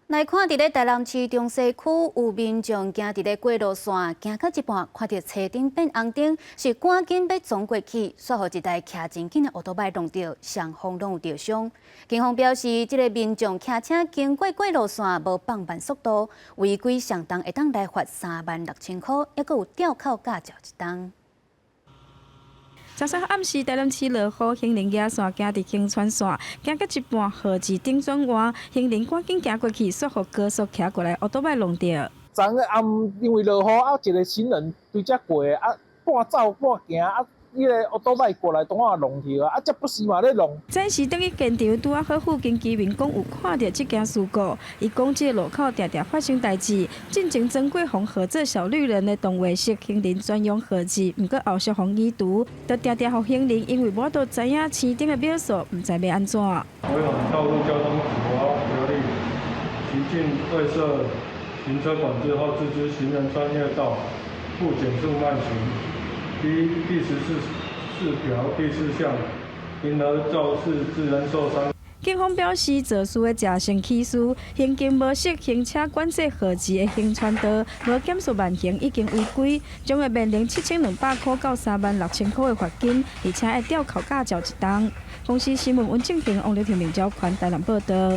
来看，伫咧台南市中西区有民众行伫咧过路线，行到一半，看到车顶变红灯，是赶紧要撞过去，煞互一台骑真紧的奥多摆撞到，双方拢有受伤。警方表示，这个民众骑车经过过路线无放慢速度，违规上当会当来罚36000块，还佫有吊扣驾照一张。13号暗时，台南市乐湖行人野线行伫行川线，行到一半，号志顶转弯，行人赶紧行过去，煞互高速骑过来奥多摆弄着。昨个暗，因为落雨啊，一个行人对遮过啊，半走半行啊，伊个奥多摆过来，当啊弄去啊，这不是嘛咧弄。这时等于现场拄啊好附近居民讲有看到这件事故，伊讲这个路口常常发生代志，进前曾过红合作小绿人的动画式行人专用号志，毋过后续红已读，就常常互行人因为无都知影市顶的秒数，毋知要安怎。违反道路交通条例，骑进未设行车管制后自知行人穿越道，不减速慢行。第14条第4项，因而肇事致人受伤。警方表示，肇事的假性起诉，行经无适行车管制号志的行船道，无减速慢行已经违规，将会面临7200块到36000块的罚金，而且会吊扣驾照一张。公司新闻温正平、王刘婷、明昭款台南报道。